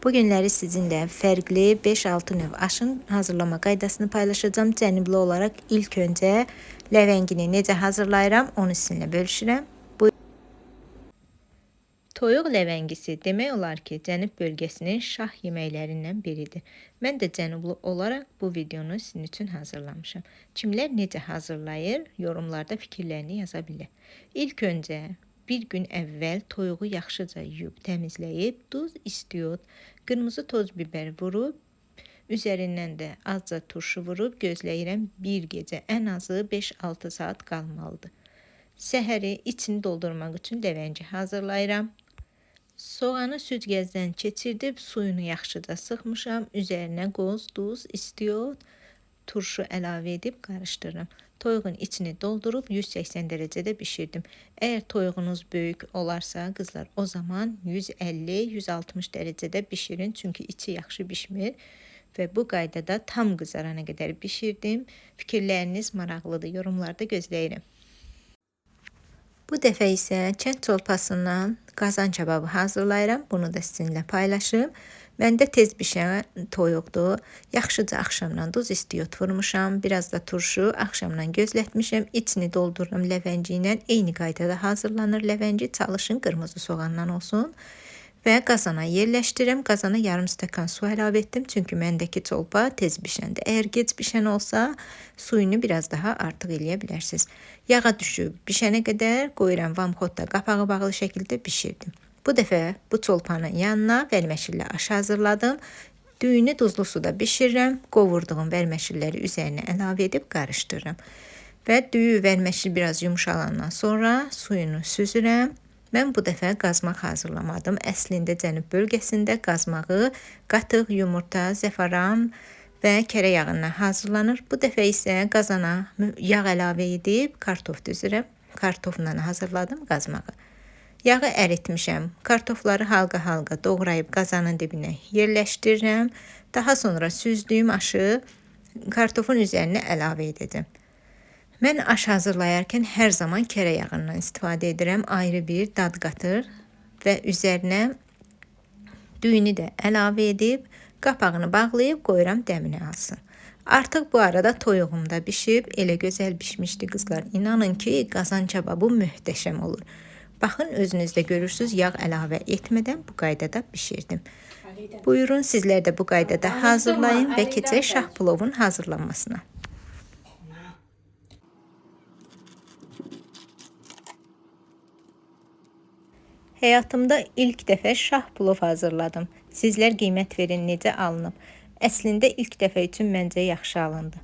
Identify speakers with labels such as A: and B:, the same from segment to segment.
A: Bu günləri sizinlə fərqli 5-6 növ aşın hazırlama qaydasını paylaşacağım. Cənublu olaraq ilk öncə ləvəngini necə hazırlayıram, onu sizinlə bölüşürəm. Toyuq ləvəngisi demək olar ki, Cənub bölgəsinin şah yeməklərindən biridir. Mən də cənublu olaraq bu videonu sizin üçün hazırlamışam. Kimlər necə hazırlayır, yorumlarda fikirlərini yaza bilər. İlk öncə bir gün əvvəl toyuğu yaxşıca yuyub, təmizləyib, duz, istiot, qırmızı toz biber vurub, üzərindən də azca turşu vurub gözləyirəm bir gecə, ən azı 5-6 saat qalmalıdır. Səhəri içini doldurmaq üçün ləvəngi hazırlayıram. Soğanı süzgəcdən keçirdib suyunu yaxşıca sıxmışam. Üzərinə qoz, duz, istiot, turşu əlavə edib qarışdırıram. Toyuğun içini doldurub 180 dərəcədə bişirdim. Əgər toyuğunuz böyük olarsa, qızlar, o zaman 150-160 dərəcədə bişirin. Çünki içi yaxşı bişmir və bu qaydada tam qızarana qədər bişirdim. Fikirləriniz maraqlıdır, yorumlarda gözləyirəm. Bu dəfə isə kənd çolpasından qazan kababı hazırlayıram. Bunu da sizinlə paylaşım. Məndə tez bişən toyuqdur. Yaxşıca axşamdan duz istiot vurmuşam. Biraz da turşu axşamdan gözlətmişəm. İçini doldururam ləvəngi ilə. Eyni qaydada hazırlanır ləvəngi. Çalışın qırmızı soğandan olsun. Və qazana yerləşdirirəm. Qazana yarım stəkan su əlavə etdim. Çünki məndəki çolpa tez bişəndir. Əgər gec bişən olsa, suyunu biraz daha artıq eləyə bilərsiniz. Yağa düşüb bişənə qədər qoyuram vamxotda qapağı bağlı şəkildə bişirdim. Bu dəfə bu çolpanın yanına vəlməşillə aş hazırladım. Düyünü duzlu suda bişirirəm. Qovurduğum vəlməşilləri üzərinə əlavə edib qarışdırıram. Və düyü vəlməşil biraz yumşalandan sonra suyunu süzürəm. Mən bu dəfə qazmaq hazırlamadım. Əslində Cənub bölgəsində qazmağı qatıq, yumurta, zəfəran və kərə yağından hazırlanır. Bu dəfə isə qazana yağ əlavə edib kartof düzürəm. Kartofla hazırladım qazmağı. Yağı əritmişəm. Kartofları halqa-halqa doğrayıb qazanın dibinə yerləşdirirəm. Daha sonra süzdüyüm aşı kartofun üzərinə əlavə edəcəm. Mən aş hazırlayarkən hər zaman kərə yağından istifadə edirəm. Ayrı bir dad qatır və üzərinə düyünü də əlavə edib qapağını bağlayıb qoyuram dəmini alsın. Artıq bu arada toyuğum da bişib, elə gözəl bişmişdi qızlar. İnanın ki, qazan kababı möhtəşəm olur. Baxın, özünüz də görürsünüz, yağ əlavə etmədən bu qaydada bişirdim. Buyurun, sizlər də bu qaydada hazırlayın və keçək şah plovun hazırlanmasına. Həyatımda ilk dəfə şah plov hazırladım. Sizlər qiymət verin necə alınıb. Əslində ilk dəfə üçün məncə yaxşı alındı.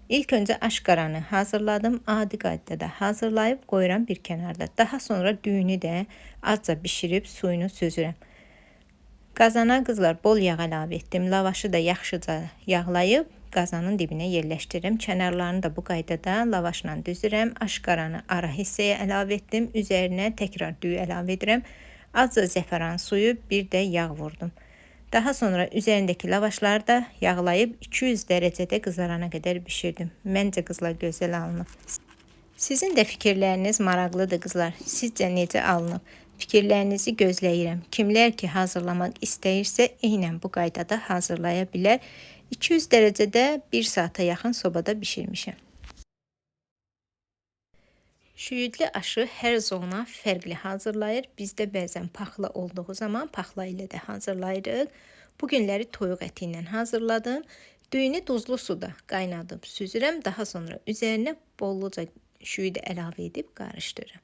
A: İlk öncə aşqaranı hazırladım. Adi qaydada hazırlayıb qoyuram bir kənarda. Daha sonra düyünü də azca bişirib suyunu süzürəm. Qazana qızlar bol yağ əlavə etdim. Lavaşı da yaxşıca yağlayıb qazanın dibinə yerləşdirirəm. Kənarlarını da bu qaydada lavaşla düzürəm. Aşqaranı ara hissəyə əlavə etdim. Üzərinə təkrar düyü əlavə edirəm. Azca zəfəran suyu, bir də yağ vurdum. Daha sonra üzərindəki lavaşları da yağlayıb 200 dərəcədə qızarana qədər bişirdim. Məncə qızlar gözəl alınıb. Sizin də fikirləriniz maraqlıdır qızlar. Sizcə necə alınıb? Fikirlərinizi gözləyirəm. Kimlər ki hazırlamaq istəyirsə, eynən bu qaydada hazırlaya bilər. 200 dərəcədə 1 saata yaxın sobada bişirmişəm. Şüyüdlü aşı hər zona fərqli hazırlayır. Bizdə bəzən paxla olduğu zaman paxla ilə də hazırlayırıq. Bu günləri toyuq əti ilə hazırladım. Düyünü duzlu suda qaynadıb süzürəm. Daha sonra üzərinə bolluca şüyüd əlavə edib qarışdırıram.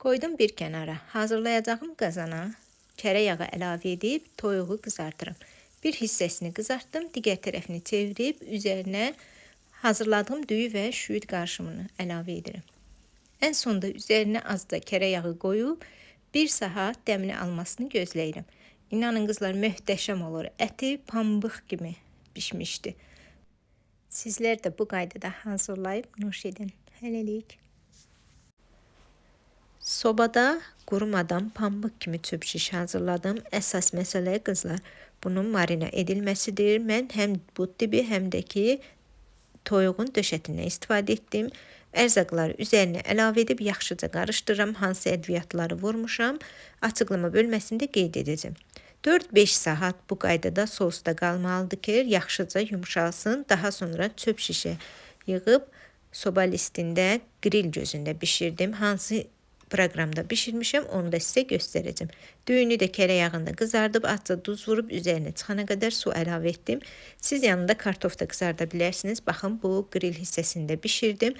A: Qoydum bir kənara. Hazırlayacağım qazana kərə yağı əlavə edib toyuğu qızartıram. Bir hissəsini qızartdım, digər tərəfini çevirib üzərinə hazırladığım düyü və şüyüd qarışımını əlavə edirəm. Ən sonda üzərinə azca kərə yağı qoyub 1 saat dəmini almasını gözləyirəm. İnanın qızlar, möhtəşəm olur. Əti pambıq kimi bişmişdi. Sizlər də bu qaydada hazırlayıb nuş edin. Hələlik. Sobada qurumadan pambıq kimi çöp şiş hazırladım. Əsas məsələ qızlar, bunun marinə edilməsidir. Mən həm but dibi, həm də ki toyuğun döşətindən istifadə etdim. Ərzaqları üzərinə əlavə edib yaxşıca qarışdırıram. Hansı ədviyyatları vurmuşam, açıqlama bölməsində qeyd edəcəm. 4-5 saat bu qaydada sosda qalmalıdır ki, yaxşıca yumşalsın. Daha sonra çöp şişə yığıb soba listində grill gözündə bişirdim. Hansı proqramda bişirmişəm, onu da sizə göstərəcəm. Düyünü də kərə yağında qızardıb, azca duz vurub üzərinə çıxana qədər su əlavə etdim. Siz yanında kartof da qızarda bilərsiniz. Baxın, bu grill hissəsində bişirdim.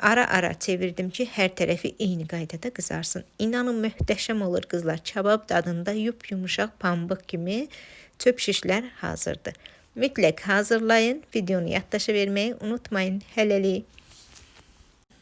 A: Ara-ara çevirdim ki, hər tərəfi eyni qaydada qızarsın. İnanın, möhtəşəm olur qızlar. Kabab dadında yumuşaq pambıq kimi çöp şişlər hazırdır. Mütləq hazırlayın. Videonu yaddaşa verməyi unutmayın. Hələlik.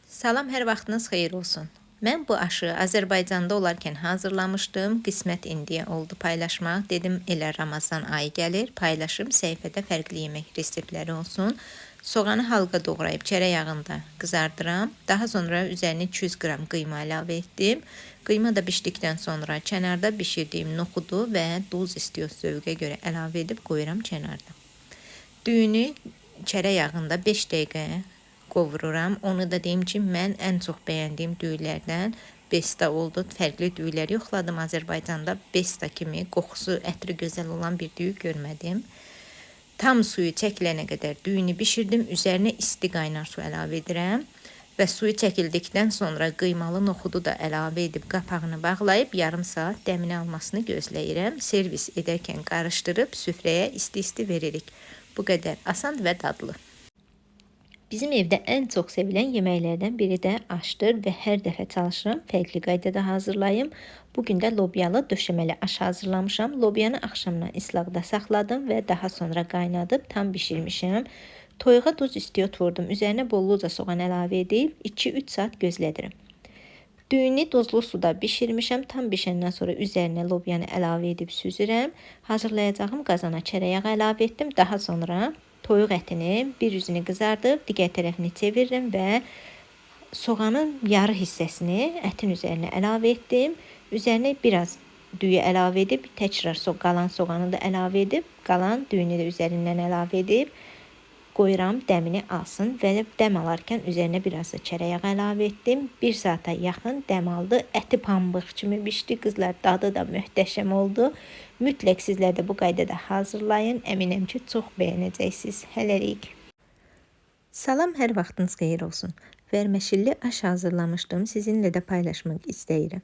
A: Salam, hər vaxtınız xeyir olsun. Mən bu aşı Azərbaycanda olarkən hazırlamışdım. Qismət indiyə oldu paylaşmaq. Dedim, elə Ramazan ayı gəlir, paylaşım, səhifədə fərqli yemək reseptləri olsun. Soğanı halqa doğrayıb çərə yağında qızardıram. Daha sonra üzərinə 200 qram qıyma əlavə etdim. Qıyma da bişdikdən sonra kənarda bişirdiyim noxudu və duz istiyor zövqə görə əlavə edib qoyuram kənarda. Düyünü çərə yağında 5 dəqiqə qovururam. Onu da deyim ki, mən ən çox bəyəndiyim düylərdən Besta oldu. Fərqli düylər yoxladım. Azərbaycanda Besta kimi qoxusu, ətri gözəl olan bir düyü görmədim. Tam suyu çəkilənə qədər düyünü bişirdim. Üzərinə isti qaynar su əlavə edirəm. Və suyu çəkildikdən sonra qıymalı noxudu da əlavə edib qapağını bağlayıb yarım saat dəmini almasını gözləyirəm. Servis edərkən qarışdırıb süfrəyə isti-isti veririk. Bu qədər asan və dadlı. Bizim evdə ən çox sevilən yeməklərdən biri də aşdır və hər dəfə çalışıram fərqli qaydada hazırlayım. Bugün də lobyalı döşəməli aş hazırlamışam. Lobyanı axşamdan islaqda saxladım və daha sonra qaynadıb tam bişirmişəm. Toyuğa duz istiot vurdum. Üzərinə bolluca soğan əlavə edib 2-3 saat gözlədirəm. Düyünü duzlu suda bişirmişəm. Tam bişəndən sonra üzərinə lobyanı əlavə edib süzürəm. Hazırlayacağım qazana çərə yağı əlavə etdim. Daha sonra toyuq ətini bir üzünü qızardıb, digər tərəfini çevirirəm və soğanın yarı hissəsini ətin üzərinə əlavə etdim. Üzərinə biraz düyü əlavə edib, təkrar qalan soğanı da əlavə edib, qalan düyünü də üzərindən əlavə edib, qoyuram dəmini alsın və dəm alarkən üzərinə biraz da çərə yağı əlavə etdim. 1 saata yaxın dəm aldı. Əti pambıq kimi bişdi. Qızlar, dadı da möhtəşəm oldu. Mütləq sizlər də bu qaydada hazırlayın. Əminəm ki, çox bəyənəcəksiniz. Hələlik. Salam, hər vaxtınız xeyir olsun. Vərməşilli aş hazırlamışdım. Sizinlə də paylaşmaq istəyirəm.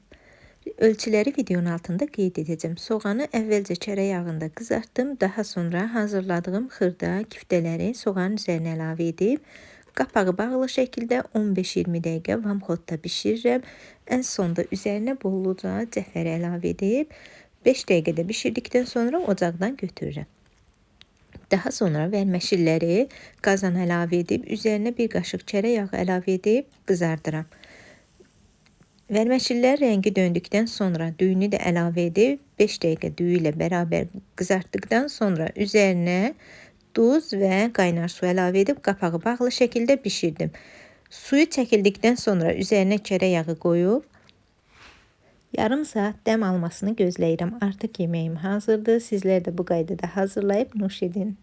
A: Ölçüləri videonun altında qeyd edəcəm. Soğanı əvvəlcə çərə yağında qızartdım. Daha sonra hazırladığım xırda kiftələri soğanın üzərinə əlavə edib, qapağı bağlı şəkildə 15-20 dəqiqə vamxodda bişirirəm. Ən sonda üzərinə bolluca cəfəri əlavə edib, 5 dəqiqədə bişirdikdən sonra ocaqdan götürürəm. Daha sonra vərməşilləri qazana əlavə edib, üzərinə 1 qaşıq çərə yağı əlavə edib qızardıram. Vərməşillər rəngi döndükdən sonra düyünü də əlavə edib 5 dəqiqə düyü ilə bərabər qızartdıqdan sonra üzərinə duz və qaynar su əlavə edib qapağı bağlı şəkildə bişirdim. Suyu çəkildikdən sonra üzərinə çərə yağı qoyub yarım saat dəm almasını gözləyirəm. Artıq yeməyim hazırdır. Sizlər də bu qaydada hazırlayıb nuş edin.